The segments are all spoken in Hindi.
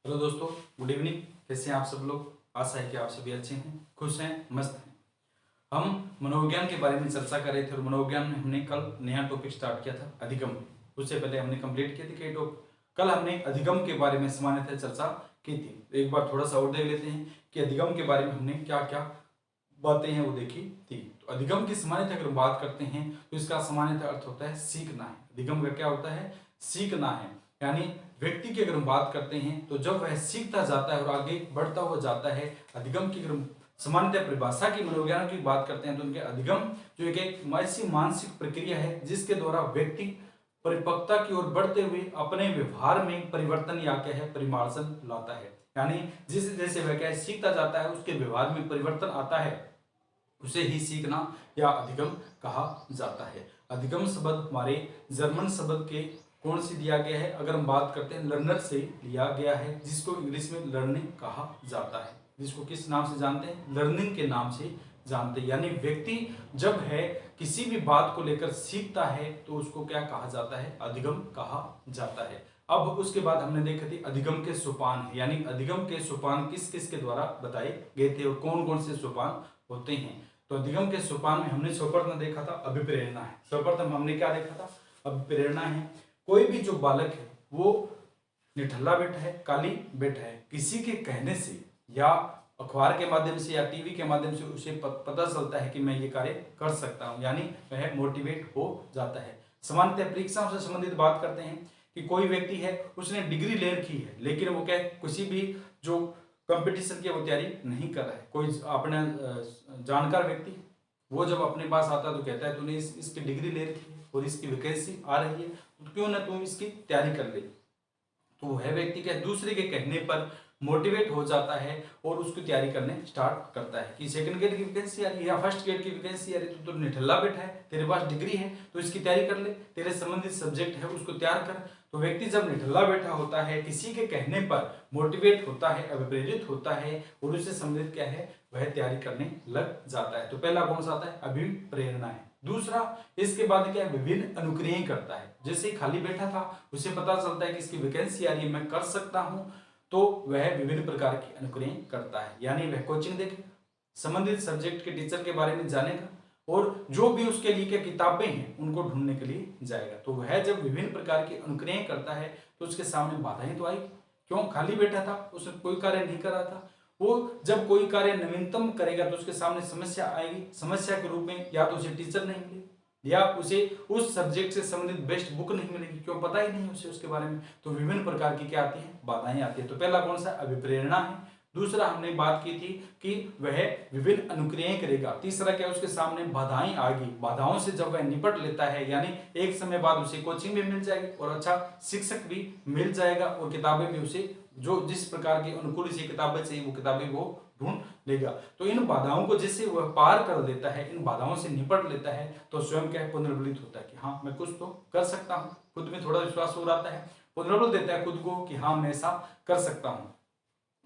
हेलो दोस्तों, गुड इवनिंग। कैसे हैं आप सब लोग? आशा है कि आप सभी अच्छे हैं, खुश हैं, मस्त हैं। हम मनोविज्ञान के बारे में चर्चा कर रहे थे और मनोविज्ञान में हमने कल नया टॉपिक स्टार्ट किया था, अधिगम। उससे पहले हमने कंप्लीट किए थे कई टॉपिक। कल हमने अधिगम के बारे में सामान्यतः चर्चा की थी। तो एक बार थोड़ा सा और देख लेते हैं कि अधिगम के बारे में हमने क्या क्या बातें हैं वो देखी थी। तो अधिगम की सामान्यतः अगर बात करते हैं तो इसका सामान्यतः अर्थ होता है सीखना है। अधिगम का क्या होता है? सीखना है। यानी व्यक्ति की अगर हम बात करते हैं तो जब वह सीखता जाता है और आगे बढ़ता हुआ जाता है। अधिगम की अगर सामान्यतः परिभाषा की मनोविज्ञान की बात करते हैं तो उनके अधिगम जो एक ऐसी मानसिक प्रक्रिया है जिसके द्वारा व्यक्ति परिपक्वता की ओर बढ़ते हुए अपने व्यवहार में परिवर्तन या क्या है परिमार्जन लाता है। यानी जिस जैसे वह क्या सीखता जाता है उसके व्यवहार में परिवर्तन आता है, उसे ही सीखना या अधिगम कहा जाता है। अधिगम शब्द हमारे जर्मन शब्द के कौन से दिया गया है? अगर हम बात करते हैं लर्नर से लिया गया है, जिसको इंग्लिश में लर्निंग कहा जाता है। जिसको किस नाम से जानते हैं? लर्निंग के नाम से जानते हैं। यानी व्यक्ति जब है किसी भी बात को लेकर सीखता है तो उसको क्या कहा जाता है? अधिगम कहा जाता है। अब उसके बाद हमने देखा थी अधिगम के सोपान, यानी अधिगम के सोपान किस किस के द्वारा बताए गए थे और कौन कौन से सोपान होते हैं। तो अधिगम के सोपान में हमने सर्वप्रथम देखा था अभिप्रेरणा है। सर्वप्रथम हमने क्या देखा था? अभिप्रेरणा है। कोई भी जो बालक है वो निठल्ला बैठा है, काली बैठा है, किसी के कहने से या अखबार के माध्यम से या टीवी के माध्यम से उसे पता चलता है कि मैं ये कार्य कर सकता हूँ, यानी वह मोटिवेट हो जाता है। सामान्यतः परीक्षाओं से संबंधित बात करते हैं कि कोई व्यक्ति है उसने डिग्री ले रखी है लेकिन वो क्या किसी भी जो कंपटीशन की वो तैयारी नहीं कर रहा है। कोई अपने जानकार व्यक्ति वो जब अपने पास आता है तो कहता है तूने इसकी डिग्री ले रखी है और इसकी वैकेंसी आ रही है तो क्यों ना तुम इसकी तैयारी कर ले। तो वह व्यक्ति क्या दूसरे के कहने पर मोटिवेट हो जाता है और उसकी तैयारी करने स्टार्ट करता है कि सेकंड ग्रेड की वैकेंसी आ रही है या फर्स्ट ग्रेड की वैकेंसी आ रही है तो निठल्ला बैठा है, तेरे पास डिग्री है तो इसकी तैयारी कर ले, तेरे संबंधित सब्जेक्ट है उसको तैयार कर। तो व्यक्ति जब निठल्ला बैठा होता है, किसी के कहने पर मोटिवेट होता है, अभिप्रेरित होता है और उससे संबंधित क्या है वह तैयारी करने लग जाता है। तो पहला कौन सा आता है? अभिप्रेरणा है। दूसरा इसके बाद क्या है? विभिन्न अनुक्रियाएं करता है। जैसे ही खाली बैठा था उसे पता चलता है कि इसकी वैकेंसी आ रही है, मैं कर सकता हूं, तो वह विभिन्न प्रकार की अनुक्रियाएं करता है। यानी वह कोचिंग देखेगा, संबंधित सब्जेक्ट के टीचर के बारे में जानेगा और जो भी उसके लिए क्या किताबें हैं उनको ढूंढने के लिए जाएगा। तो वह जब विभिन्न प्रकार की अनुक्रियाएं करता है तो उसके सामने बाधाएं तो आएगी। क्यों? खाली बैठा था, उसने कोई कार्य नहीं कर रहा था। वो जब कोई कार्य नवीनतम करेगा तो उसके सामने समस्या आएगी। समस्या के रूप में या तो उसे टीचर नहीं मिले या उसे उस सब्जेक्ट से संबंधित बेस्ट बुक नहीं मिलेगी, क्यों? पता ही नहीं उसे उसके बारे में। तो विभिन्न प्रकार की क्या आती है? बाधाएं आती है। तो पहला कौन सा? अभिप्रेरणा है। दूसरा हमने बात की थी कि वह विभिन्न अनुक्रियाएं करेगा। तीसरा क्या? उसके सामने बाधाएं आएगी। बाधाओं से जब वह निपट लेता है यानी एक समय बाद उसे कोचिंग भी मिल जाएगी और अच्छा शिक्षक भी मिल जाएगा और किताबें भी उसे जो जिस प्रकार की अनुकूल से किताबें चाहिए वो किताबें वो ढूंढ लेगा। तो इन बाधाओं को जैसे वह पार कर लेता है, इन बाधाओं से निपट लेता है तो स्वयं क्या पुनर्बलित होता है कि हाँ मैं कुछ तो कर सकता हूँ। खुद में थोड़ा विश्वास हो आता है, पुनर्बल देता है खुद को कि हाँ मैं ऐसा कर सकता हूँ।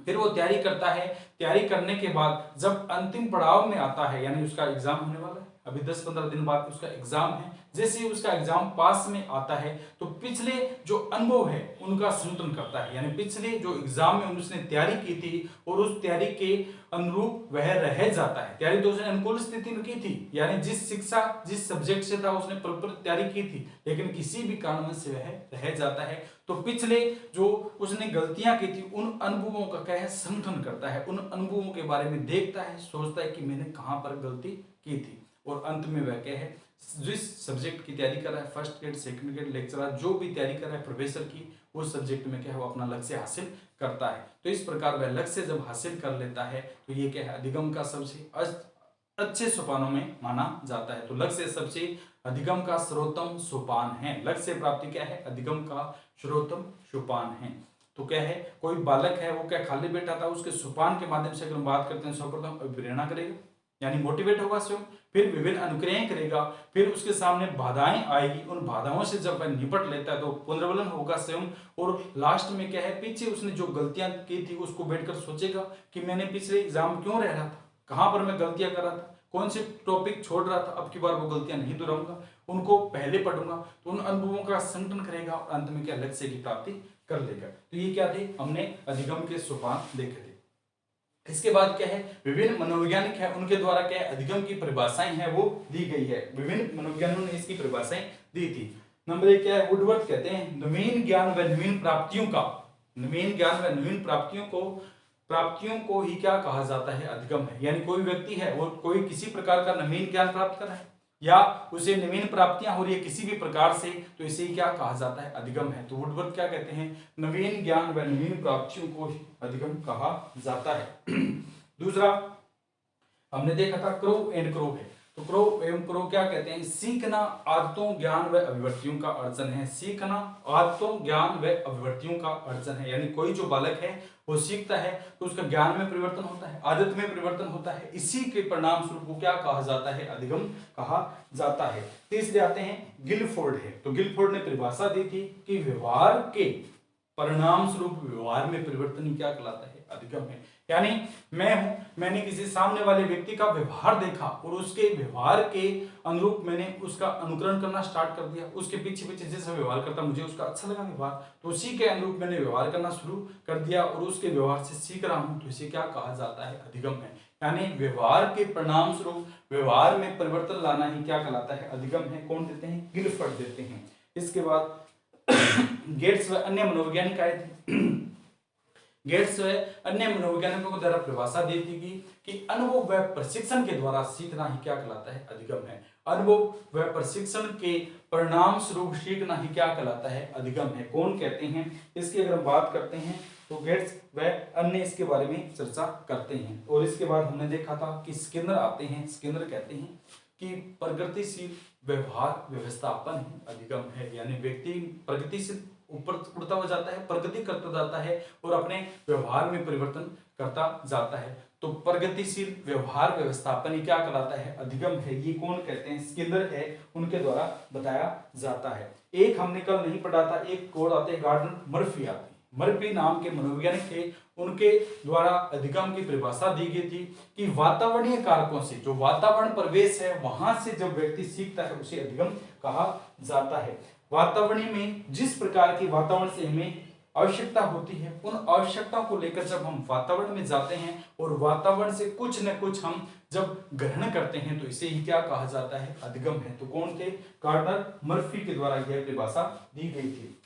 फिर वो तैयारी करता है। तैयारी करने के बाद जब अंतिम पड़ाव में आता है यानी उसका एग्जाम होने वाला है, अभी 10-15 दिन बाद उसका एग्जाम है। जैसे ही उसका एग्जाम पास में आता है तो पिछले जो अनुभव है उनका संतुलन करता है। यानी पिछले जो एग्जाम में उसने तैयारी की थी और उस तैयारी के अनुरूप वह रह जाता है। तैयारी तो उसने अनुकूल स्थिति में की थी, यानी जिस शिक्षा जिस सब्जेक्ट से था उसने प्रॉपर तैयारी की थी, लेकिन किसी भी कारणवश से वह रह जाता है। तो पिछले जो उसने गलतियां की थी उन अनुभवों का क्या है? संगठन करता है। उन अनुभवों के बारे में देखता है, सोचता है कि मैंने कहां पर गलती की थी और अंत में वह क्या है जिस सब्जेक्ट की तैयारी कर रहा है, first grade second grade lecturer जो भी तैयारी कर रहा है प्रोफेसर की, उस सब्जेक्ट में क्या है वो अपना लक्ष्य हासिल करता है। तो इस प्रकार वह लक्ष्य जब हासिल कर लेता है तो ये क्या है? अधिगम का सबसे अच्छे सोपानों में माना जाता है। तो लक्ष्य सबसे अधिगम का सर्वोत्तम सोपान है। लक्ष्य प्राप्ति क्या है? अधिगम का सर्वोत्तम सोपान है। तो क्या है? कोई बालक है वो क्या खाली बैठा था, उसके सोपान के माध्यम से अगर हम बात करते हैं सर्वप्रथम प्रेरणा करेगा यानी मोटिवेट होगा स्वयं, फिर विभिन्न अनुक्रियाएं करेगा, फिर उसके सामने बाधाएं आएगी, उन बाधाओं से जब वह निपट लेता है तो पुनर्बलन होगा स्वयं और लास्ट में क्या है? पीछे उसने जो गलतियां की थी उसको बैठकर सोचेगा कि मैंने पिछले एग्जाम क्यों रह रहा था, कहां पर मैं गलतियां कर रहा था, कौन से टॉपिक छोड़ रहा था, अब की बार वो गलतियां नहीं दोहराऊंगा उनको पहले पढ़ूंगा तो उन अनुभवों का संकलन करेगा और अंत में क्या लक्ष्य की प्राप्ति कर लेगा। तो ये क्या थे, हमने अधिगम के सोपान देखे थे। इसके बाद क्या है, विभिन्न मनोवैज्ञानिक है उनके द्वारा क्या है अधिगम की परिभाषाएं हैं वो दी गई है। विभिन्न मनोवैज्ञानिकों ने इसकी परिभाषाएं दी थी। नंबर 1 क्या है, वुडवर्थ कहते हैं नवीन ज्ञान व नवीन प्राप्तियों का, नवीन ज्ञान व नवीन प्राप्तियों को ही क्या कहा जाता है, अधिगम है। यानी कोई व्यक्ति है वो कोई किसी प्रकार का नवीन ज्ञान प्राप्त कर रहा है या उसे नवीन प्राप्तियां हो रही है किसी भी प्रकार से, तो इसे क्या कहा जाता है, अधिगम है। तो वुडवर्थ क्या कहते हैं, नवीन ज्ञान व नवीन प्राप्तियों को ही अधिगम कहा जाता है। दूसरा हमने देखा था क्रो एंड क्रो है। तो क्रो एवं क्रो क्या कहते हैं, सीखना आदतों ज्ञान व अभिवृत्तियों का अर्जन है। सीखना आदतों ज्ञान व अभिवृत्तियों का अर्जन है। यानी कोई जो बालक है वो सीखता है तो उसका ज्ञान में परिवर्तन होता है, आदत में परिवर्तन होता है, इसी के परिणाम स्वरूप को क्या कहा जाता है, अधिगम कहा जाता है। तीसरे आते हैं गिलफोर्ड है। तो गिलफोर्ड ने परिभाषा दी थी कि व्यवहार के परिणाम स्वरूप व्यवहार में परिवर्तन ही क्या कहलाता है, अधिगम है। यानी मैं हूं, मैंने किसी सामने वाले व्यक्ति का व्यवहार देखा और उसके व्यवहार के अनुरूप मैंने उसका अनुकरण करना स्टार्ट कर दिया, उसके पीछे पीछे जैसा व्यवहार करता मुझे उसका अच्छा लगा व्यवहार, तो उसी के अनुरूप मैंने व्यवहार करना शुरू कर दिया और उसके व्यवहार से सीख रहा हूं, तो इसे क्या कहा जाता है, अधिगम है। यानी व्यवहार के परिणाम स्वरूप व्यवहार में परिवर्तन लाना ही क्या कहलाता है, अधिगम है। कौन देते हैं, गिलफोर्ड देते हैं। इसके बाद गेट्स व अन्य मनोवैज्ञानिक आए थे। गेट्स व अन्य मनोवैज्ञानिकों को द्वारा परिभाषा दी थी कि अनुभव व प्रशिक्षण के द्वारा सीखना ही क्या कहलाता है, अधिगम है। अनुभव व प्रशिक्षण के परिणाम स्वरूप सीखना ही क्या कहलाता है, अधिगम है। कौन कहते हैं, इसकी अगर हम बात करते हैं तो गेट्स व अन्य इसके बारे में चर्चा करते हैं। और इसके बाद हमने देखा था कि स्किनर आते हैं। स्किनर कहते हैं कि प्रगतिशील व्यवहार व्यवस्थापन ही अधिगम है। यानी व्यक्ति प्रगति से ऊपर उड़ता हुआ जाता है, प्रगति करता जाता है और अपने व्यवहार में परिवर्तन करता जाता है। तो प्रगतिशील व्यवहार व्यवस्थापन ही क्या कहलाता है, अधिगम है। ये कौन कहते हैं, स्किनर है, उनके द्वारा बताया जाता है। एक हमने कल नहीं पढ़ा था, एक और आते गार्डनर मर्फी आते हैं। मर्फी नाम के मनोवैज्ञानिक थे, उनके द्वारा अधिगम की परिभाषा दी गई थी कि वातावरणीय कारकों से, जो वातावरण परिवेश है वहां से जब व्यक्ति सीखता है उसे अधिगम कहा जाता है। वातावरण में जिस प्रकार की वातावरण से हमें आवश्यकता होती है, उन आवश्यकताओं को लेकर जब हम वातावरण में जाते हैं और वातावरण से कुछ न कुछ हम जब ग्रहण करते हैं तो इसे ही क्या कहा जाता है, अधिगम है। तो कौन थे, गार्डनर मर्फी के द्वारा यह परिभाषा दी गई थी।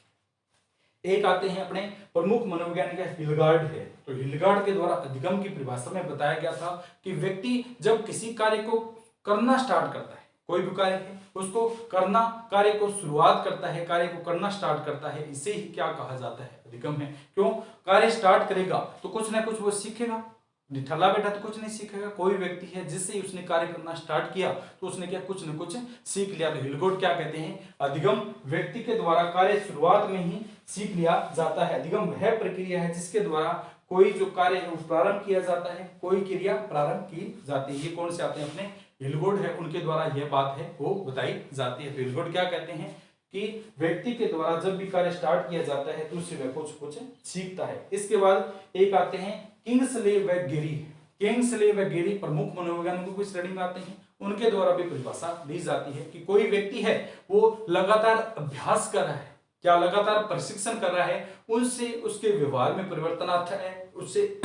एक आते हैं अपने प्रमुख मनोवैज्ञानिक हिलगार्ड है। तो हिलगार्ड के द्वारा अधिगम की परिभाषा में बताया गया था कि व्यक्ति जब किसी कार्य को करना स्टार्ट करता है, कोई भी कार्य है उसको करना, कार्य को शुरुआत करता है, कार्य को करना स्टार्ट करता है, इसे ही क्या कहा जाता है, अधिगम है। क्यों, कार्य स्टार्ट करेगा तो कुछ ना कुछ वो सीखेगा, निठल्ला बैठा तो कुछ नहीं सीखेगा। कोई व्यक्ति है जिससे उसने कार्य करना स्टार्ट किया तो उसने क्या कुछ न कुछ सीख लिया। तो हिलगार्ड क्या कहते हैं, अधिगम व्यक्ति के द्वारा कार्य शुरुआत में ही सीख लिया जाता है। अधिगम वह प्रक्रिया है जिसके द्वारा कोई जो कार्य है वो प्रारंभ किया जाता है, कोई क्रिया प्रारंभ की जाती है। ये कौन से आते हैं, अपने हिलगार्ड है, उनके द्वारा यह बात है वो बताई जाती है। तो हिलगार्ड क्या कहते हैं कि व्यक्ति के द्वारा जब भी कार्य स्टार्ट किया जाता है तो उससे वह कुछ सीखता है। इसके बाद एक आते हैं किंग्सले व गेरी। किंग्सले व गेरी प्रमुख मनोवैज्ञानिकों की श्रेणी में आते हैं, उनके द्वारा भी परिभाषा दी जाती है कि कोई व्यक्ति है वो लगातार अभ्यास कर रहा है, क्या लगातार प्रशिक्षण कर रहा है, उनसे उसके व्यवहार में परिवर्तन आता है, उससे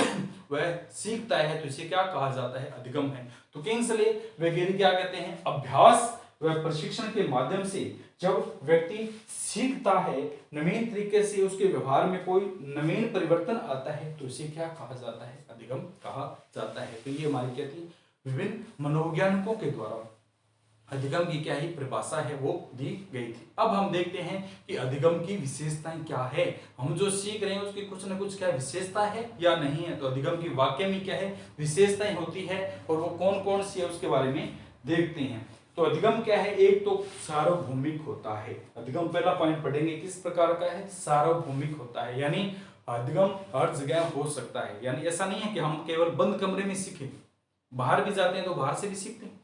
वह सीखता है, तो इसे क्या कहा जाता है, अधिगम है। तो किंग्सले व गेरी क्या कहते हैं, अभ्यास व प्रशिक्षण के माध्यम से जब व्यक्ति सीखता है, नवीन तरीके से उसके व्यवहार में कोई नवीन परिवर्तन आता है, तो इसे क्या कहा जाता है, अधिगम कहा जाता है। तो ये हमारी क्या थी, विभिन्न मनोवैज्ञानिकों के द्वारा अधिगम की क्या ही परिभाषा है वो दी गई थी। अब हम देखते हैं कि अधिगम की विशेषताएं क्या है, हम जो सीख रहे हैं उसकी कुछ न कुछ क्या विशेषता है या नहीं है। तो अधिगम की वाक्य में क्या है, विशेषताएं होती है और वो कौन कौन सी है उसके बारे में देखते हैं। तो अधिगम क्या है, एक तो सार्वभौमिक होता है। अधिगम पहला पॉइंट पढ़ेंगे किस प्रकार का है, सार्वभौमिक होता है। यानी अधिगम हर जगह हो सकता है। यानी ऐसा नहीं है कि हम केवल बंद कमरे में सीखें, बाहर भी जाते हैं तो बाहर से भी सीखते हैं,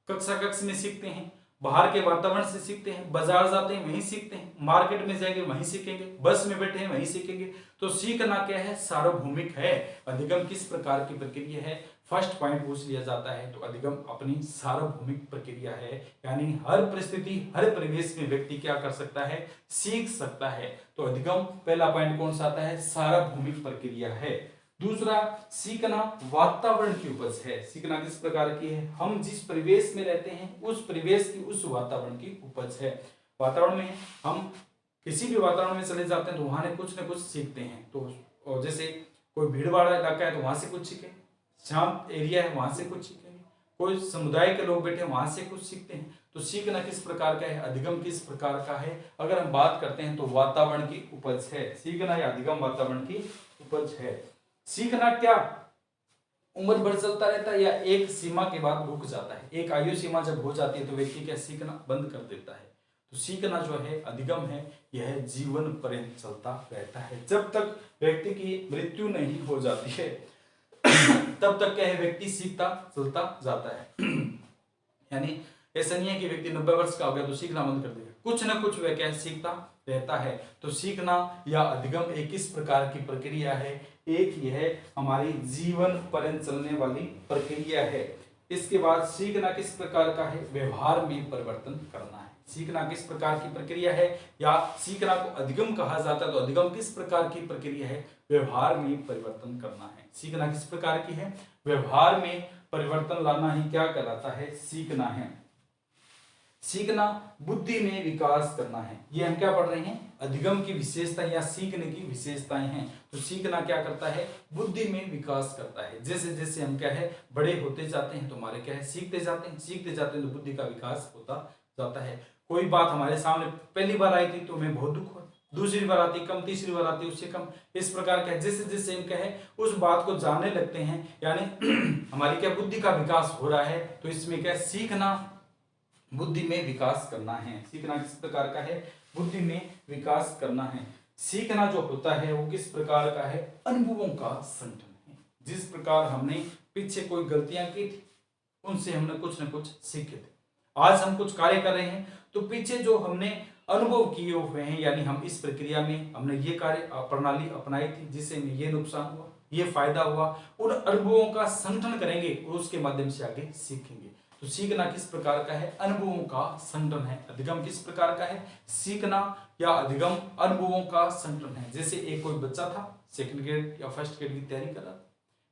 कक्षा कक्ष में सीखते हैं, बाहर के वातावरण से सीखते हैं, बाजार जाते हैं वहीं सीखते हैं, मार्केट में जाएंगे वहीं सीखेंगे, बस में बैठे हैं वहीं सीखेंगे। तो सीखना क्या है, सार्वभौमिक है। अधिगम किस प्रकार की प्रक्रिया है, फर्स्ट पॉइंट पूछ लिया जाता है तो अधिगम अपनी सार्वभौमिक प्रक्रिया है, यानी हर परिस्थिति हर परिवेश में व्यक्ति क्या कर सकता है, सीख सकता है। तो अधिगम पहला पॉइंट कौन सा आता है, सार्वभौमिक प्रक्रिया है। दूसरा, सीखना वातावरण की उपज है। सीखना किस प्रकार की है, हम जिस परिवेश में रहते हैं उस परिवेश की उस वातावरण की उपज है। वातावरण में हम किसी भी वातावरण में चले जाते हैं तो वहां ने कुछ न कुछ सीखते हैं। तो जैसे कोई भीड़ वाला इलाका है तो वहां से कुछ सीखें, शांत एरिया है वहां से कुछ सीखेंगे, कोई समुदाय के लोग बैठे वहां से कुछ सीखते हैं। तो सीखना किस प्रकार का है, अधिगम किस प्रकार का है, अगर हम बात करते हैं तो वातावरण की उपज है। सीखना या अधिगम वातावरण की उपज है। सीखना क्या उम्र भर चलता रहता है या एक सीमा के बाद रुक जाता है, एक आयु सीमा जब हो जाती है तो व्यक्ति क्या सीखना बंद कर देता है। तो सीखना जो है अधिगम है, यह जीवन पर्यंत चलता रहता है, जब तक व्यक्ति की मृत्यु नहीं हो जाती है तब तक क्या है, व्यक्ति सीखता चलता जाता है। यानी ऐसा नहीं है कि व्यक्ति 90 वर्ष का हो गया तो सीखना बंद कर देगा, कुछ ना कुछ वह क्या सीखता रहता है। तो सीखना या अधिगम एक इस प्रकार की प्रक्रिया है, एक यह हमारी जीवन पर्यंत चलने वाली प्रक्रिया है। इसके बाद सीखना किस प्रकार का है, व्यवहार में परिवर्तन करना है। सीखना किस प्रकार की प्रक्रिया है या सीखना को अधिगम कहा जाता है, तो अधिगम किस प्रकार की प्रक्रिया है, व्यवहार में परिवर्तन करना है। सीखना किस प्रकार की है, व्यवहार में परिवर्तन लाना ही क्या कहलाता है, सीखना है। सीखना बुद्धि में विकास करना है, ये हम क्या पढ़ रहे हैं, अधिगम की विशेषताएं या सीखने की विशेषताएं हैं। तो सीखना क्या करता है, बुद्धि में विकास करता है। जैसे जैसे हम क्या है बड़े होते जाते हैं तो हमारे क्या है सीखते जाते हैं, सीखते जाते हैं तो बुद्धि का विकास होता जाता है। कोई बात हमारे सामने पहली बार आई थी तो हमें बहुत दुख हुआ, दूसरी बार आती कम, तीसरी बार आती उससे कम। इस प्रकार क्या जैसे जैसे हम क्या है उस बात को जानने लगते हैं, यानी हमारी क्या बुद्धि का विकास हो रहा है। तो इसमें क्या सीखना बुद्धि में विकास करना है। सीखना किस प्रकार का है, बुद्धि में विकास करना है। सीखना जो होता है वो किस प्रकार का है, अनुभवों का संगठन है। जिस प्रकार हमने पीछे कोई गलतियां की थी उनसे हमने कुछ न कुछ सीखे थे, आज हम कुछ कार्य कर रहे हैं तो पीछे जो हमने अनुभव किए हुए हैं, यानी हम इस प्रक्रिया में हमने ये कार्य प्रणाली अपनाई थी जिससे हमें ये नुकसान हुआ, ये फायदा हुआ, उन अनुभवों का संगठन करेंगे और उसके माध्यम से आगे सीखेंगे। तो सीखना किस प्रकार का है, अनुभवों का संगठन है। अधिगम किस प्रकार का है, सीखना या अधिगम अनुभवों का संगठन है। जैसे एक कोई बच्चा था सेकंड ग्रेड या फर्स्ट ग्रेड की तैयारी कर रहा था,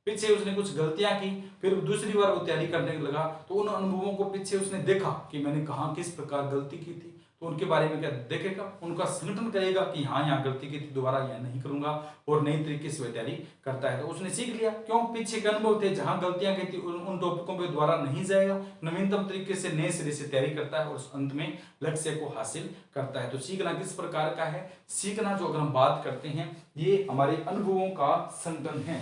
पीछे उसने कुछ गलतियां की, फिर दूसरी बार वो तैयारी करने लगा तो उन अनुभवों को पीछे उसने देखा कि मैंने कहाँ किस प्रकार गलती की थी, तो उनके बारे में क्या देखेगा, उनका संगठन करेगा कि हाँ यहाँ गलती की थी, दोबारा यह नहीं करूंगा, और नई तरीके से वह तैयारी करता है। तो उसने सीख लिया, क्यों, पीछे के अनुभव थे, जहां गलतियां की थी उन टॉपिकों पे दोबारा नहीं जाएगा, नवीनतम तरीके से नए सिरे से तैयारी करता है और अंत में लक्ष्य को हासिल करता है। तो सीखना किस प्रकार का है, सीखना जो अगर हम बात करते हैं ये हमारे अनुभवों का संगठन है।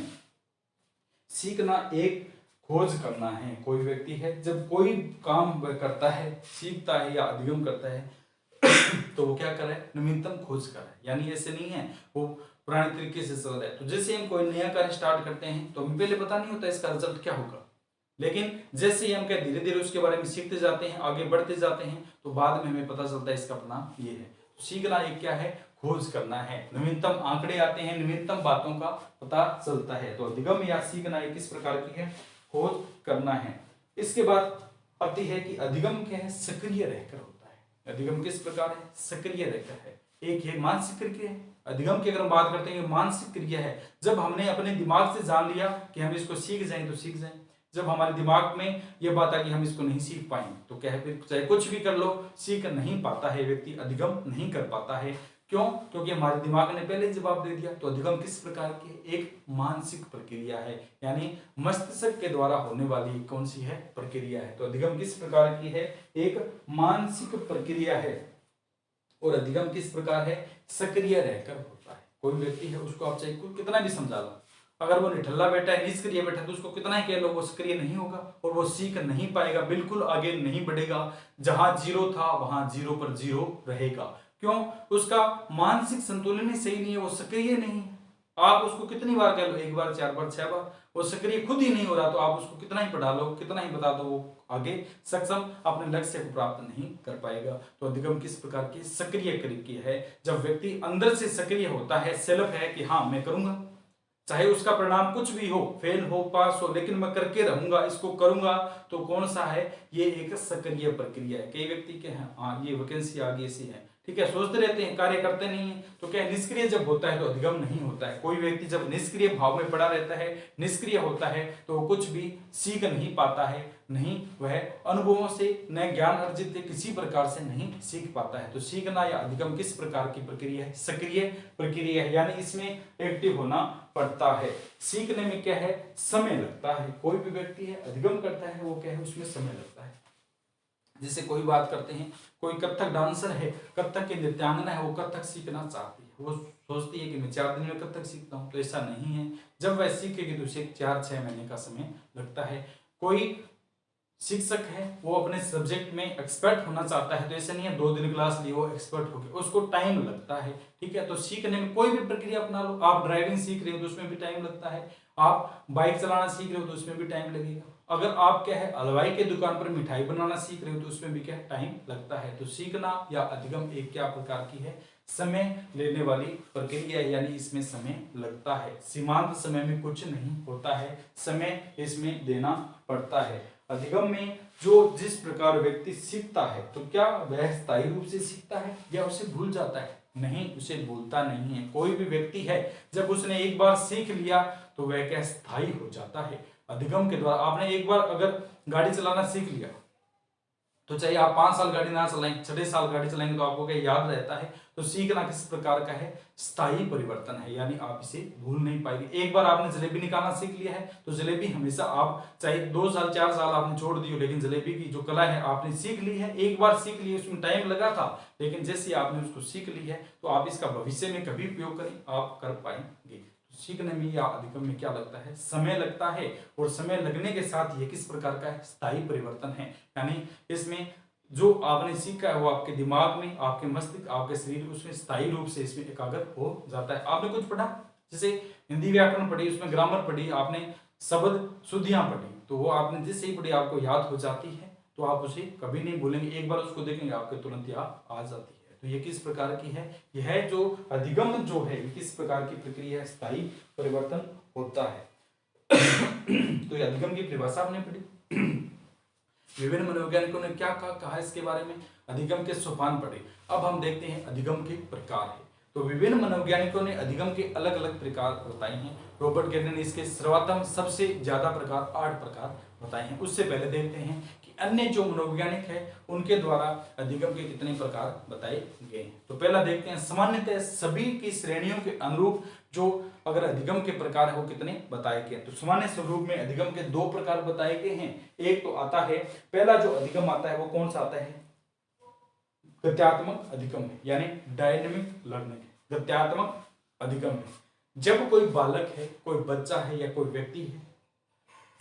सीखना एक खोज करना है। कोई व्यक्ति है जब कोई काम करता है, सीखता है या अधिगम करता है तो वो क्या कर रहा है, नवीनतम खोज कर रहा है, यानी ऐसे नहीं है वो पुराने तरीके से चल रहा है। तो जैसे हम कोई नया कार्य स्टार्ट करते हैं तो हमें पहले पता नहीं होता इसका रिजल्ट क्या होगा, लेकिन जैसे ही हम क्या धीरे धीरे उसके बारे में सीखते जाते हैं, आगे बढ़ते जाते हैं, तो बाद में हमें पता चलता है इसका परिणाम ये है। तो सीखना एक क्या है, खोज करना है, नवीनतम आंकड़े आते हैं, नवीनतम बातों का पता चलता है। तो अधिगम या सीखना एक किस प्रकार की है, खोज करना है। इसके बाद आती है कि अधिगम क्या है, सक्रिय रहकर होता है। अधिगम किस प्रकार है, सक्रिय रहकर है। एक है मानसिक क्रिया है, अधिगम की अगर हम बात करते हैं मानसिक क्रिया है, जब हमने अपने दिमाग से जान लिया कि हम इसको सीख जाएं तो सीख जाएं, जब हमारे दिमाग में ये बात आ कि हम इसको नहीं सीख पाएंगे तो क्या है, फिर चाहे कुछ भी कर लो सीख नहीं पाता है व्यक्ति, अधिगम नहीं कर पाता है। क्यों, क्योंकि हमारे दिमाग ने पहले जवाब दे दिया। तो अधिगम किस प्रकार की, एक मानसिक प्रक्रिया है, यानी मस्तिष्क के द्वारा होने वाली कौन सी है, प्रक्रिया है। तो अधिगम किस प्रकार की है, एक मानसिक प्रक्रिया है। और अधिगम किस प्रकार है, सक्रिय रहकर होता है। कोई व्यक्ति है उसको आप चाहे कितना भी समझा लो, अगर वो निठल्ला बैठा है, निष्क्रिय बैठा है, तो उसको कितना ही कह लो वो सक्रिय नहीं होगा और वो सीख नहीं पाएगा, बिल्कुल आगे नहीं बढ़ेगा। जहां जीरो था वहां जीरो पर जीरो रहेगा। क्यों, उसका मानसिक संतुलन ही सही नहीं है, वो सक्रिय नहीं है। आप उसको कितनी बार कह लो, 1 बार, 4 बार, 6 बार, वो सक्रिय खुद ही नहीं हो रहा तो आप उसको कितना ही पढ़ा लो, कितना ही बता दो, वो आगे सक्षम अपने लक्ष्य को प्राप्त नहीं कर पाएगा। तो अधिगम किस प्रकार की सक्रिय क्रिया है, जब व्यक्ति अंदर से सक्रिय होता है, सेल्फ है कि हाँ मैं करूंगा, चाहे उसका परिणाम कुछ भी हो, फेल हो पास हो, लेकिन मैं करके रहूंगा, इसको करूंगा, तो कौन सा है, ये एक सक्रिय प्रक्रिया है। कई व्यक्ति के हैं हाँ ये वैकेंसी आगे से है, ठीक है, सोचते रहते हैं, कार्य करते नहीं है, तो क्या निष्क्रिय जब होता है तो अधिगम नहीं होता है। कोई व्यक्ति जब निष्क्रिय भाव में पड़ा रहता है, निष्क्रिय होता है, तो वो कुछ भी सीख नहीं पाता है, नहीं वह अनुभवों से न ज्ञान अर्जित किसी प्रकार से नहीं सीख पाता है। तो सीखना या अधिगम किस प्रकार की प्रक्रिया है, सक्रिय प्रक्रिया है, यानी इसमें एक्टिव होना पड़ता है। सीखने में क्या है, समय लगता है। कोई भी व्यक्ति है अधिगम करता है, वो क्या है, उसमें समय लगता है। जैसे कोई बात करते हैं, कोई कथक डांसर है, कथक की नृत्यांगना है, वो कथक सीखना चाहती है, वो सोचती है कि मैं 4 दिन में कथक सीखता हूँ, तो ऐसा नहीं है। जब वह सीखेगी तो उसे 4-6 महीने का समय लगता है। कोई शिक्षक है, वो अपने सब्जेक्ट में एक्सपर्ट होना चाहता है, तो ऐसा नहीं है 2 दिन क्लास ली वो एक्सपर्ट हो गया, उसको टाइम लगता है, ठीक है। तो सीखने में कोई भी प्रक्रिया अपना लो, आप ड्राइविंग सीख रहे हो तो उसमें भी टाइम लगता है, आप बाइक चलाना सीख रहे हो तो उसमें भी टाइम लगेगा, अगर आप क्या है हलवाई के दुकान पर मिठाई बनाना सीख रहे हो तो उसमें भी क्या टाइम लगता है। तो सीखना या अधिगम एक क्या प्रकार की है, समय लेने वाली प्रक्रिया, यानी इसमें समय लगता है। सीमांत समय में कुछ नहीं होता है, समय इसमें देना पड़ता है। अधिगम में जो जिस प्रकार व्यक्ति सीखता है, तो क्या वह स्थायी रूप से सीखता है या उसे भूल जाता है? नहीं, उसे भूलता नहीं है। कोई भी व्यक्ति है जब उसने एक बार सीख लिया तो वह क्या स्थायी हो जाता है। अधिगम के द्वारा आपने एक बार अगर गाड़ी चलाना सीख लिया तो चाहे आप 5 साल गाड़ी ना चलाएं, 6 साल गाड़ी चलाएंगे तो आपको क्या याद रहता है। तो सीखना किस प्रकार का है, स्थायी परिवर्तन है, यानी आप इसे भूल नहीं पाएंगे। एक बार आपने जलेबी निकालना सीख लिया है तो जलेबी हमेशा आप चाहे 2 साल 4 साल आपने छोड़ दी हो, लेकिन जलेबी की जो कला है आपने सीख ली है। एक बार सीख ली, उसमें टाइम लगा था, लेकिन जैसे आपने उसको सीख ली है तो आप इसका भविष्य में कभी उपयोग करें आप कर पाएंगे। सीखने में या अधिगम में क्या लगता है, समय लगता है, और समय लगने के साथ ये किस प्रकार का है, स्थायी परिवर्तन है। यानी इसमें जो आपने सीखा है वो आपके दिमाग में, आपके मस्तिष्क, आपके शरीर में, उसमें स्थायी रूप से इसमें एकाग्र हो जाता है। आपने कुछ पढ़ा, जैसे हिंदी व्याकरण पढ़ी, उसमें ग्रामर पढ़ी, आपने शब्द शुद्धियां पढ़ी, तो वो आपने जिससे ही पढ़ी आपको याद हो जाती है, तो आप उसे कभी नहीं भूलेंगे। एक बार उसको देखेंगे आपके तुरंत याद आ जाती है। तो ये किस प्रकार की है, यह जो अधिगम जो है किस प्रकार की प्रक्रिया है, स्थायी परिवर्तन होता है। तो ये अधिगम की परिभाषा आपने पढ़ी। विभिन्न मनोवैज्ञानिकों ने क्या कहा इसके बारे में, अधिगम के सोपान पढ़े। अब हम देखते हैं अधिगम के प्रकार है। तो विभिन्न मनोवैज्ञानिकों ने अधिगम के अलग अलग प्रकार बताए हैं। रॉबर्ट गेडन ने इसके सर्वोत्तम सबसे ज्यादा प्रकार 8 प्रकार बताए हैं। उससे पहले देखते हैं कि अन्य जो मनोवैज्ञानिक है उनके द्वारा अधिगम के कितने प्रकार बताए गए हैं। तो पहला देखते हैं, सामान्यतः सभी की श्रेणियों के अनुरूप जो अगर अधिगम के प्रकार है वो कितने बताए गए। तो सामान्य स्वरूप में अधिगम के 2 प्रकार बताए गए हैं। एक तो आता है, पहला जो अधिगम आता है वो कौन सा आता है, गत्यात्मक अधिगम है, यानी डायनेमिक लर्निंग। गत्यात्मक अधिगम है जब कोई बालक है, कोई बच्चा है या कोई व्यक्ति है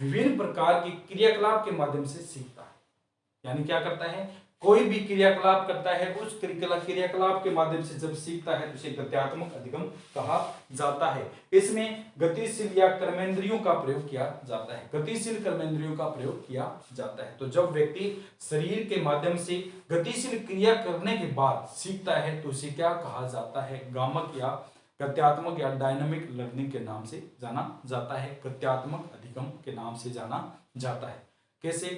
विभिन्न प्रकार की क्रियाकलाप के माध्यम से सीखता है। यानी क्या करता है, कोई भी क्रियाकलाप करता है, उस क्रियाकलाप के माध्यम से जब सीखता है तो उसे गत्यात्मक अधिगम कहा जाता है। इसमें गतिशील या कर्मेंद्रियों का प्रयोग किया जाता है, गतिशील कर्मेंद्रियों का प्रयोग किया जाता है। तो जब व्यक्ति शरीर के माध्यम से गतिशील क्रिया करने के बाद सीखता है तो उसे क्या कहा जाता है, गामक या गत्यात्मक या डायनामिक लर्निंग के नाम से जाना जाता है, गत्यात्मक अधिगम के नाम से जाना जाता है। कैसे,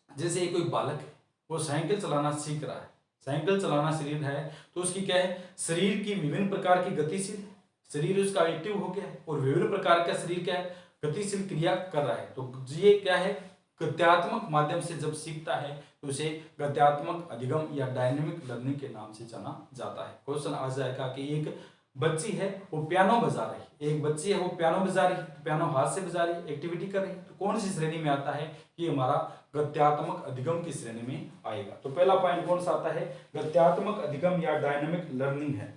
जैसे कोई बालक है वो साइकिल चलाना सीख रहा है, साइकिल चलाना शरीर है तो उसकी क्या है, शरीर की विभिन्न प्रकार की गतिशील, शरीर उसका एक्टिव हो गया है और विभिन्न प्रकार का शरीर क्या है, गतिशील क्रिया कर रहा है। तो ये क्या है, गत्यात्मक माध्यम से जब सीखता है तो उसे गत्यात्मक अधिगम या डायनेमिक लर्निंग के नाम से जाना जाता है। क्वेश्चन आ जाएगा कि एक बच्ची है वो पियानो बजा रही है, एक बच्ची है वो पियानो बजा रही है, पियानो हाथ से बजा रही है, एक्टिविटी कर रही है, तो कौन सी श्रेणी में आता है, ये हमारा गत्यात्मक अधिगम की श्रेणी में आएगा। तो पहला पॉइंट कौन सा आता है, गत्यात्मक अधिगम या डायनामिक लर्निंग है।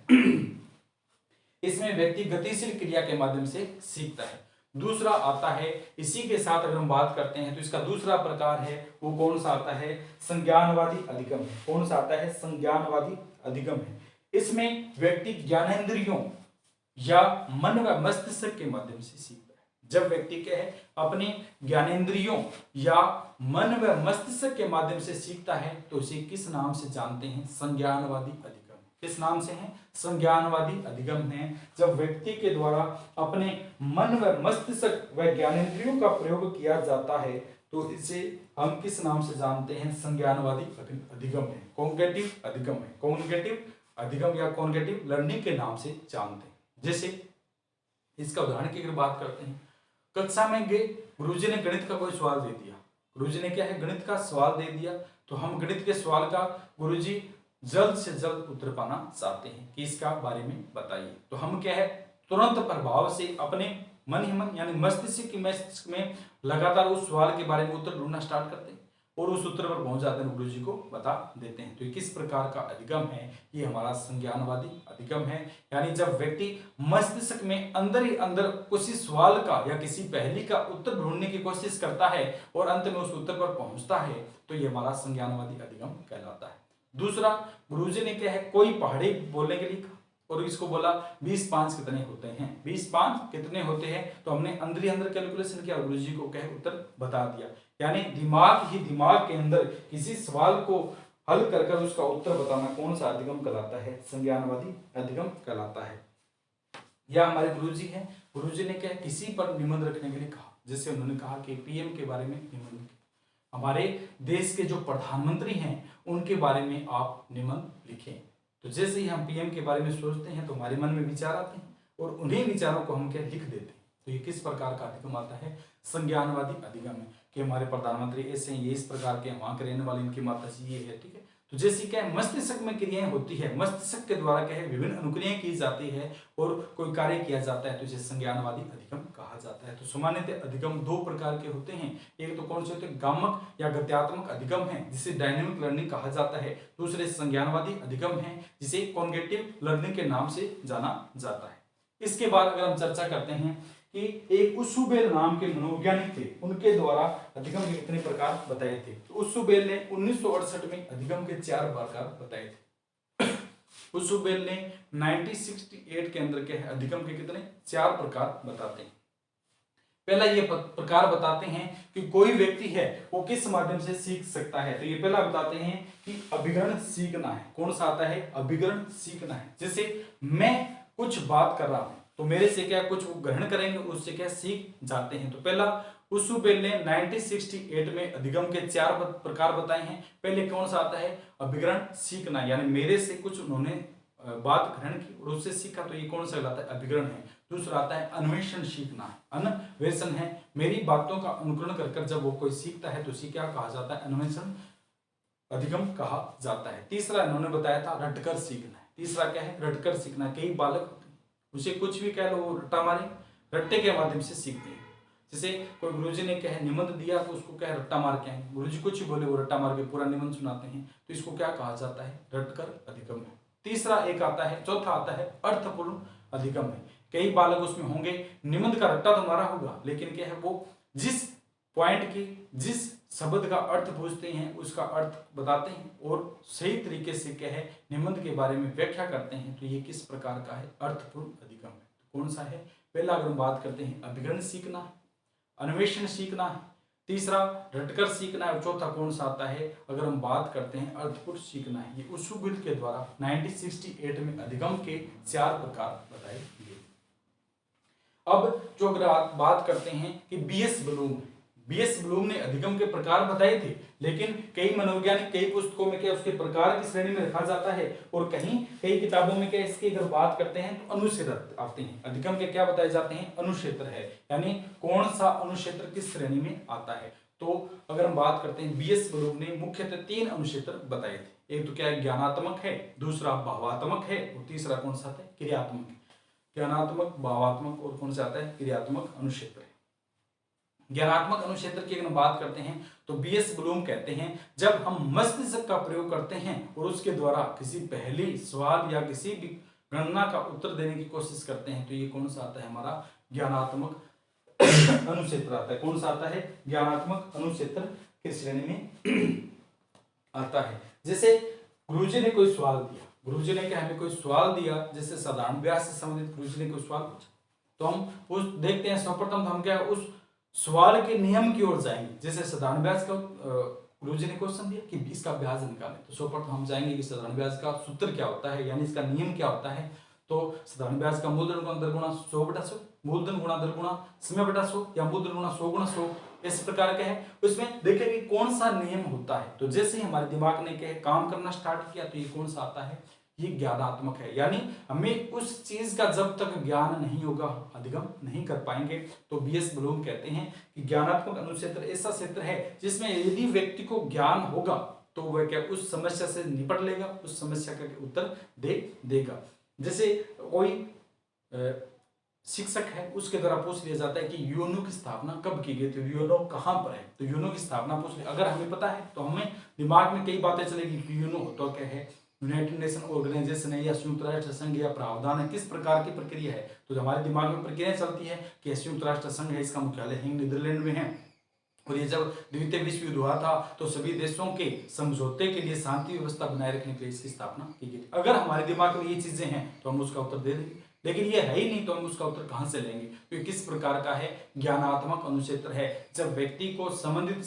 इसमें व्यक्ति गतिशील क्रिया के माध्यम से सीखता है। दूसरा आता है, इसी के साथ अगर हम बात करते हैं तो इसका दूसरा प्रकार है वो कौन सा आता है, संज्ञानवादी अधिगम है। कौन सा आता है, संज्ञानवादी अधिगम है। इसमें व्यक्ति ज्ञानेंद्रियों या मन व मस्तिष्क के माध्यम से सीखता है। जब व्यक्ति क्या है अपने ज्ञानेंद्रियों या मन व मस्तिष्क के माध्यम से सीखता है तो उसे किस नाम से जानते हैं? संज्ञानवादी अधिगम। किस नाम से है? संज्ञानवादी अधिगम है। जब व्यक्ति के द्वारा अपने मन व मस्तिष्क व ज्ञानेंद्रियों का प्रयोग किया जाता है तो इसे हम किस नाम से जानते हैं? संज्ञानवादी अधिगम है, कॉग्निटिव अधिगम है, कॉग्निटिव अधिगम या कॉग्निटिव लर्निंग के नाम से जानते हैं। जैसे इसका उदाहरण की अगर बात करते हैं, कक्षा में गए, गुरुजी ने गणित का कोई सवाल दे दिया, गुरुजी ने क्या है गणित का सवाल दे दिया, तो हम गणित के सवाल का गुरुजी जल्द से जल्द उत्तर पाना चाहते हैं कि इसका बारे में बताइए। तो हम क्या है तुरंत प्रभाव से अपने मन ही मन यानी मस्तिष्क में लगातार उस सवाल के बारे में उत्तर ढूंढना स्टार्ट करते हैं और उस उत्तर पर पहुंच जाते हैं, गुरु जी को बता देते हैं। तो ये किस प्रकार का अधिगम है? ये हमारा संज्ञानवादी अधिगम है। यानी जब व्यक्ति मस्तिष्क में अंदर ही अंदर किसी सवाल का या किसी पहेली का उत्तर ढूंढने की कोशिश करता है और अंत में उस उत्तर पर पहुंचता है तो ये हमारा संज्ञानवादी अधिगम कहलाता है। दूसरा, गुरुजी ने क्या है कोई पहाड़ी बोलने के लिए और इसको बोला 20 5 कितने होते हैं, 20 5 कितने होते हैं, तो हमने अंदर ही अंदर कैलकुलेशन किया, गुरुजी को क्या उत्तर बता दिया। यानी दिमाग ही दिमाग के अंदर किसी सवाल को हल कर उसका उत्तर बताना कौन सा अधिगम कहलाता है? संज्ञानवादी अधिगम कहलाता है। या हमारे गुरुजी हैं, गुरुजी ने क्या किसी पर निबंध रखने के लिए कहा, जैसे उन्होंने कहा कि पीएम के बारे में निबंध, हमारे देश के जो प्रधानमंत्री हैं उनके बारे में आप निबंध लिखें। तो जैसे ही हम पीएम के बारे में सोचते हैं तो हमारे मन में विचार आते हैं और उन्हीं विचारों को हम क्या लिख देते हैं। तो ये किस प्रकार का अधिगम आता है? संज्ञानवादी अधिगम है कि हमारे प्रधानमंत्री ऐसे हैं, ये इस प्रकार के, वहां के रहने वाले इनकी माता जी ये है, ठीक है। तो जैसे क्या है मस्तिष्क में क्रियाएं होती है, मस्तिष्क के द्वारा क्या है विभिन्न अनुक्रियाएं की जाती है और कोई कार्य किया जाता है तो इसे संज्ञानवादी अधिगम कहा जाता है। तो सामान्यतः अधिगम दो प्रकार के होते हैं, एक तो कौन से होते हैं गामक या गत्यात्मक अधिगम है जिसे डायनेमिक लर्निंग कहा जाता है, दूसरे संज्ञानवादी अधिगम है जिसे कॉग्निटिव लर्निंग के नाम से जाना जाता है। इसके बाद अगर हम चर्चा करते हैं कि एक उस्सुबेल नाम के मनोवैज्ञानिक थे, उनके द्वारा अधिगम के कितने प्रकार बताए थे। तो उस्सुबेल ने 1968 में अधिगम के 4 प्रकार बताए थे। उस्सुबेल ने 1968 के अंदर के अधिगम के कितने 4 प्रकार बताते हैं। पहला ये प्रकार बताते हैं कि कोई व्यक्ति है वो किस माध्यम से सीख सकता है। तो ये पहला बताते हैं कि अभिग्रहण सीखना है। कौन सा आता है? अभिग्रहण सीखना है। जैसे मैं कुछ बात कर रहा हूं तो मेरे से क्या कुछ वो ग्रहण करेंगे, उससे क्या सीख जाते हैं। तो पहला उस्सुबेल ने 1968 में अधिगम के 4 प्रकार बताए हैं। पहले कौन सा आता है? अभिग्रहण सीखना, यानी मेरे से कुछ उन्होंने बात ग्रहण की और उससे सीखा, तो ये कौन सा कहलाता है? अभिग्रहण है। दूसरा आता है अन्वेषण सीखना है, अन्वेषण है मेरी बातों का अनुकरण कर जब वो कोई सीखता है तो उसे क्या कहा जाता है? अन्वेषण अधिगम कहा जाता है। तीसरा इन्होंने बताया था रटकर सीखना है। तीसरा क्या है? रटकर सीखना। कई बालक उसे कुछ भी कह लो वो रट्टा मारे, रट्टे के माध्यम से सीखते हैं। जैसे कोई गुरुजी ने क्या है निबंध दिया तो उसको क्या है रट्टा मार के आएंगे, गुरुजी कुछ भी बोले वो रट्टा मार के पूरा निबंध सुनाते हैं, तो इसको क्या कहा जाता है? रटकर अधिगम है। तीसरा एक आता है, चौथा आता है अर्थपूर्ण अधिगम है। कई बालक उसमें होंगे, निबंध का रट्टा तो मारा होगा लेकिन क्या है वो जिस पॉइंट की जिस शब्द का अर्थ पूछते हैं उसका अर्थ बताते हैं और सही तरीके से क्या है निबंध के बारे में व्याख्या करते हैं। तो ये किस प्रकार का है? अर्थपूर्ण अधिगम है। तो कौन सा है? पहला अगर हम बात करते हैं अभिग्रहण सीखना है, अन्वेषण सीखना है, तीसरा रटकर सीखना है और चौथा कौन सा आता है? अगर हम बात करते हैं अर्थपूर्ण सीखना है। ये उस्सुबेल के द्वारा 1968 में अधिगम के 4 प्रकार बताए गए। अब जो अगर आप बात करते हैं कि बीएस ब्लूम ने अधिगम के प्रकार बताए थे, लेकिन कई मनोवैज्ञानिक कई पुस्तकों में क्या उसके प्रकार की श्रेणी में रखा जाता है और कई किताबों में क्या इसकी अगर बात करते हैं तो अनुक्षेत्र आते हैं। अधिगम के क्या बताए जाते हैं? अनुक्षेत्र है, यानी कौन सा अनुक्षेत्र किस श्रेणी में आता है। तो अगर हम बात करते हैं बीएस ब्लूम ने मुख्यतः 3 अनुक्षेत्र बताए थे। एक तो क्या है? ज्ञानात्मक है, दूसरा भावात्मक है और तीसरा कौन सा आता है? क्रियात्मक। ज्ञानात्मक, भावात्मक और कौन सा आता है? क्रियात्मक अनुक्षेत्र। ज्ञानात्मक अनुक्षेत्र की अगर बात करते हैं तो बीएस ब्लूम कहते हैं जब हम मस्तिष्क का प्रयोग करते हैं और उसके द्वारा किसी पहेली, सवाल या किसी भी गणना का उत्तर देने की कोशिश करते हैं तो ये कौन सा आता है? हमारा ज्ञानात्मक अनुक्षेत्र आता है। कौन सा आता है? ज्ञानात्मक अनुक्षेत्र की श्रेणी में आता है। जैसे गुरुजी ने कोई सवाल दिया, गुरुजी ने क्या हमें कोई सवाल दिया, जैसे साधारण व्यास से संबंधित गुरुजी ने कोई सवाल पूछा, तो हम उस देखते हैं सर्वप्रथम तो हम क्या उस सवाल के नियम की ओर जाएंगे। जैसे साधारण व्यास का गुरुजी ने क्वेश्चन दिया कि इसका ब्याज निकालें, तो सर्वप्रथम हम जाएंगे कि साधारण ब्याज का सूत्र क्या होता है, यानी इसका नियम क्या होता है। तो साधारण ब्याज का मूलधन गुणा दर गुणा 100/100, मूलधन गुणा दर गुणा समय/100 या मूलधन गुणा 100/100, इस प्रकार का है। उसमें देखें कि कौन सा नियम होता है। तो जैसे ही हमारे दिमाग ने क्या काम करना स्टार्ट किया, तो ये कौन सा आता है, ये ज्ञानात्मक है। यानी हमें उस चीज का जब तक ज्ञान नहीं होगा अधिगम नहीं कर पाएंगे। तो बीएस ब्लूम कहते हैं कि ज्ञानात्मक अनुक्षेत्र ऐसा क्षेत्र है जिसमें यदि व्यक्ति को ज्ञान होगा तो वह क्या उस समस्या से निपट लेगा, उस समस्या का उत्तर दे देगा। जैसे कोई शिक्षक है, उसके द्वारा पूछ लिया जाता है कि यूएनओ की स्थापना कब की गई, तो यूएनओ कहां पर है, तो यूएनओ की स्थापना पूछ लिया। अगर हमें पता है तो हमें दिमाग में कई बातें चलेगी कि यूएनओ तो क्या है, यूनाइटेड नेशन ऑर्गेनाइजेशन है या संयुक्त राष्ट्र संघ या प्रावधान है, किस प्रकार की प्रक्रिया है। तो हमारे दिमाग में प्रक्रिया चलती है कि संयुक्त राष्ट्र संघ है, इसका मुख्यालय हेग नीदरलैंड में है। और ये जब द्वितीय विश्व युद्ध हुआ था तो सभी देशों के समझौते के लिए शांति व्यवस्था बनाए रखने के लिए इसकी स्थापना की गई। अगर हमारे दिमाग में ये चीजें हैं तो हम उसका उत्तर दे देंगे, लेकिन ये है ही नहीं तो हम उसका उत्तर कहां से लेंगे। तो ये किस प्रकार का है, ज्ञानात्मक अनुक्षेत्र है। जब व्यक्ति को संबंधित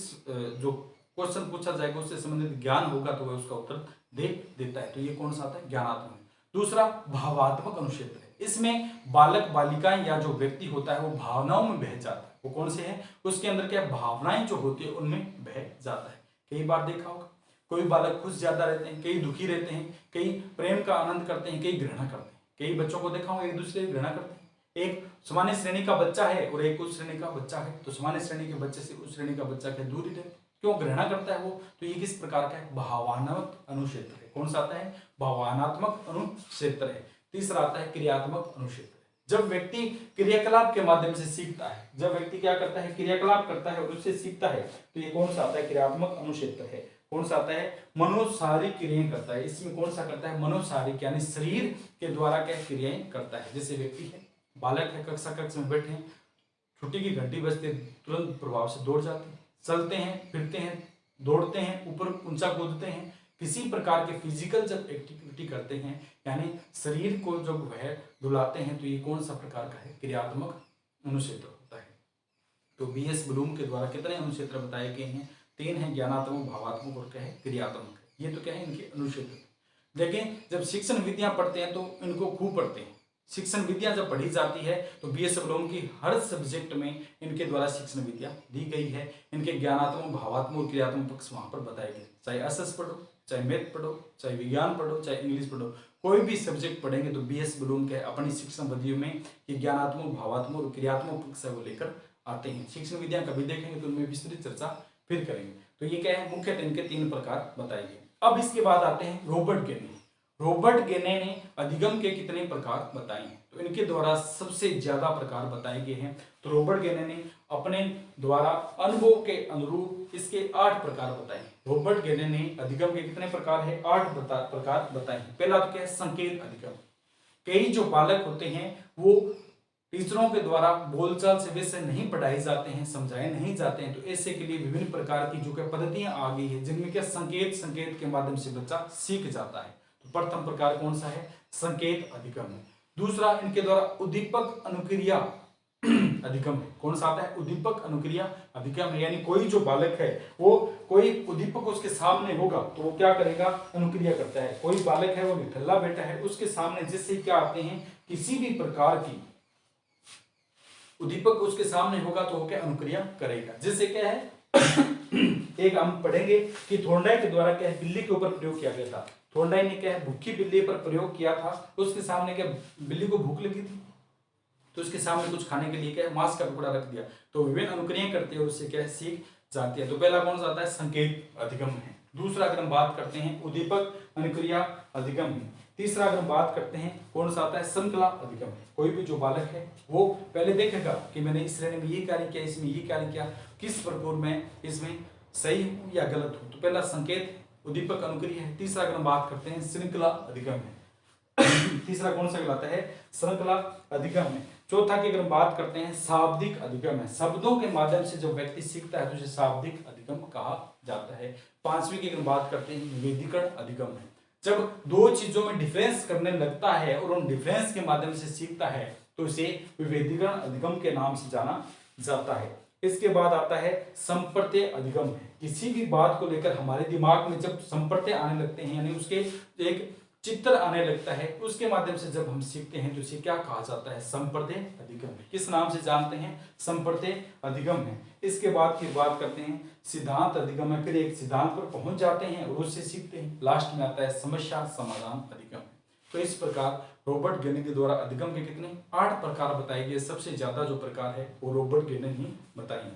जो क्वेश्चन पूछा जाएगा उससे संबंधित ज्ञान होगा तो वह उसका उत्तर दे देता है। तो ये कौन सा आता है, ज्ञानात्मक। दूसरा भावात्मक अनुक्षेत्र है। इसमें बालक बालिकाएं या जो व्यक्ति होता है वो भावनाओं में बह जाता है। वो कौन से है, उसके अंदर क्या भावनाएं जो होती है उनमें बह जाता है। कई बार देखा होगा कोई बालक खुश ज्यादा रहते हैं, कई दुखी रहते हैं, कई प्रेम का आनंद करते हैं, कई घृणा करते हैं। कई बच्चों को देखा होगा एक दूसरे की घृणा करते हैं। एक सामान्य श्रेणी का बच्चा है और एक उच्च श्रेणी का बच्चा है, तो सामान्य श्रेणी के बच्चे से उच्च श्रेणी का बच्चा क्या दूर ही रहता है, क्यों घृणा करता है वो। तो ये किस प्रकार का है, भावनात्मक अनुक्षेत्र है। कौन सा आता है, भावनात्मक अनुक्षेत्र है। तीसरा आता है क्रियात्मक अनुक्षेत्र। जब व्यक्ति क्रियाकलाप के माध्यम से सीखता है, जब व्यक्ति क्या करता है, क्रियाकलाप करता है और उससे सीखता है, तो ये कौन सा आता है, क्रियात्मक अनुक्षेत्र है। कौन सा आता है, मनोशारीरिक क्रियाएं करता है। इसमें कौन सा करता है, मनोशारीरिक यानी शरीर के द्वारा क्या क्रियाएं करता है। जैसे व्यक्ति है, बालक है, कक्ष में बैठे हैं, छुट्टी की घंटी बजते तुरंत प्रभाव से दौड़ जाते हैं, चलते हैं, फिरते हैं, दौड़ते हैं, ऊपर ऊंचा कूदते हैं, किसी प्रकार के फिजिकल जब एक्टिविटी करते हैं यानी शरीर को जब वह दुलाते हैं, तो ये कौन सा प्रकार का है, क्रियात्मक अनुक्षेत्र होता है। तो बीएस ब्लूम के द्वारा कितने अनुक्षेत्र बताए गए हैं, 3 है, ज्ञानात्मक, भावात्मक और क्या है, क्रियात्मक। ये तो क्या है इनके अनुक्षेत्र। लेकिन जब शिक्षण विधियां पढ़ते हैं तो इनको खूब पढ़ते हैं। शिक्षण विद्या जब पढ़ी जाती है तो बीएस ब्लूम की हर सब्जेक्ट में इनके द्वारा शिक्षण विद्या दी गई है। इनके ज्ञानात्मक, भावात्मक और क्रियात्मक पक्ष वहां पर बताए गए। चाहे एसएस पढ़ो, चाहे मैथ पढ़ो, चाहे विज्ञान पढ़ो, चाहे इंग्लिश पढ़ो, कोई भी सब्जेक्ट पढ़ेंगे तो बीएस ब्लूम के अपनी शिक्षण विधियों में ये ज्ञानात्मक, भावात्मक और क्रियात्मक पक्ष वो लेकर आते हैं। शिक्षण विद्या कभी देखेंगे तो उनमें विस्तृत चर्चा फिर करेंगे। तो ये क्या है, मुख्यतः इनके 3 प्रकार बताए गए। अब इसके बाद आते हैं रॉबर्ट गेने। रॉबर्ट गेने ने अधिगम के कितने प्रकार बताए हैं, तो इनके द्वारा सबसे ज्यादा प्रकार बताए गए हैं। तो रॉबर्ट गेने ने अपने द्वारा अनुभव के अनुरूप इसके 8 प्रकार बताए। रॉबर्ट गेने ने अधिगम के कितने प्रकार है, 8 प्रकार बताए हैं। पहला तो क्या है, संकेत अधिगम। कई जो बालक होते हैं वो टीचरों के द्वारा बोलचाल से वैसे नहीं पढ़ाए जाते हैं, समझाए नहीं जाते हैं, तो ऐसे के लिए विभिन्न प्रकार की जो पद्धतियां आ गई है जिनमें क्या संकेत के माध्यम से बच्चा सीख जाता है। तो प्रथम प्रकार कौन सा है, संकेत अधिगम है। दूसरा इनके द्वारा उद्दीपक अनुक्रिया अधिगम है। कौन सा आता है, उद्दीपक अनुक्रिया अधिगम है। यानी कोई जो बालक है वो कोई उद्दीपक उसके सामने होगा तो वो क्या करेगा, अनुक्रिया करता है। कोई बालक है वो निठल्ला बैठा है, उसके सामने जिससे क्या आते हैं, किसी भी प्रकार की उद्दीपक उसके सामने होगा तो वो क्या अनुक्रिया करेगा। जैसे क्या है एक हम पढ़ेंगे कि थॉर्नडाइक के द्वारा क्या है, बिल्ली के ऊपर प्रयोग किया गया था। थॉर्नडाइक ने क्या है, भूखी बिल्ली पर प्रयोग किया था। उसके सामने क्या, बिल्ली को भूख लगी थी तो उसके सामने कुछ खाने के लिए क्या है, मांस का टुकड़ा रख दिया, तो विभिन्न अनुक्रियाएं करते हैं, उससे क्या है, सीख जाती है। तो पहला कौन सा आता है, संकेत अधिगम है। दूसरा अगर हम बात करते हैं उद्दीपक अनुक्रिया अधिगम है। तीसरा अगर हम बात करते हैं कौन सा आता है, श्रृंखला अधिगम है। कोई भी जो बालक है वो पहले देखेगा कि मैंने इस श्रेणी में ये कार्य किया, इसमें ये कार्य किया, किस प्रकार में इसमें सही हूं या गलत हूं। तो पहला संकेत उद्दीपक अनुक्रिया है। तीसरा अगर हम बात करते हैं श्रृंखला अधिगम है। तीसरा कौन सा कहलाता है, श्रृंखला अधिगम है। चौथा की अगर हम बात करते हैं शाब्दिक अधिगम है। शब्दों के माध्यम से जो व्यक्ति सीखता है तो उसे शाब्दिक अधिगम कहा जाता है। पांचवी की अगर बात करते हैं निवेदीकरण अधिगम है। जब दो चीजों में डिफरेंस करने लगता है और उन डिफरेंस के माध्यम से सीखता है तो इसे विभेदीकरण अधिगम के नाम से जाना जाता है। इसके बाद आता है संप्रत्यय अधिगम। किसी भी बात को लेकर हमारे दिमाग में जब संप्रत्यय आने लगते हैं, यानी उसके एक चित्र आने लगता है, उसके माध्यम से जब हम सीखते हैं तो इसे क्या कहा जाता है? संप्रत्यय अधिगम। किस नाम से जानते हैं? संप्रत्यय अधिगम है। इसके बाद फिर बात करते हैं सिद्धांत अधिगम है। फिर एक सिद्धांत पर पहुंच जाते हैं और उससे सीखते हैं। लास्ट में आता है समस्या समाधान अधिगम। तो इस प्रकार रॉबर्ट गेनिंग के द्वारा अधिगम के कितने 8 प्रकार बताए गए। सबसे ज्यादा जो प्रकार है वो रॉबर्ट गेनिंग ही बताइए।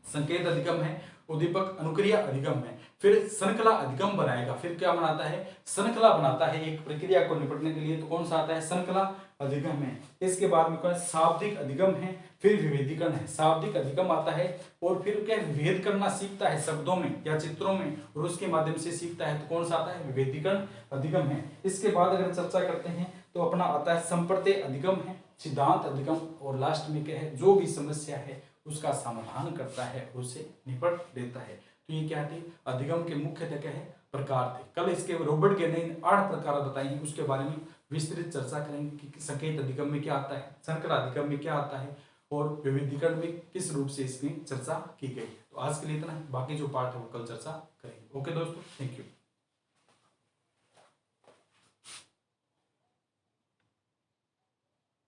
संकेत अधिगम है, उद्दीपक अनुक्रिया अधिगम है, फिर श्रृंखला अधिगम बनाएगा। फिर क्या बनाता है? श्रृंखला बनाता है एक प्रक्रिया को निपटने के लिए। तो कौन सा आता है? श्रृंखला अधिगम है। इसके बाद में क्या है? शाब्दिक अधिगम है, फिर विभेदीकरण है। शाब्दिक अधिगम आता है और फिर क्या विभेद करना सीखता है शब्दों में या चित्रों में और उसके माध्यम से सीखता है। तो कौन सा आता है? विभेदीकरण अधिगम है। इसके बाद अगर चर्चा करते हैं तो अपना आता है संप्रत्यय अधिगम है, सिद्धांत अधिगम और लास्ट में क्या है? जो भी समस्या है उसका समाधान करता है, उससे निपट देता है। तो ये क्या थे? अधिगम के मुख्यतः क्या है? प्रकार थे। कल इसके रॉबर्ट गेनिंग ने 8 प्रकार बताए हैं, उसके बारे में विस्तृत चर्चा करेंगे कि संकेत अधिगम में क्या आता है, श्रृंखला अधिगम में क्या आता है और विविधीकरण में किस रूप से इसमें चर्चा की गई। तो आज के लिए इतना है, बाकी जो पार्ट है वो कल चर्चा करेंगे। ओके दोस्तों, थैंक यू।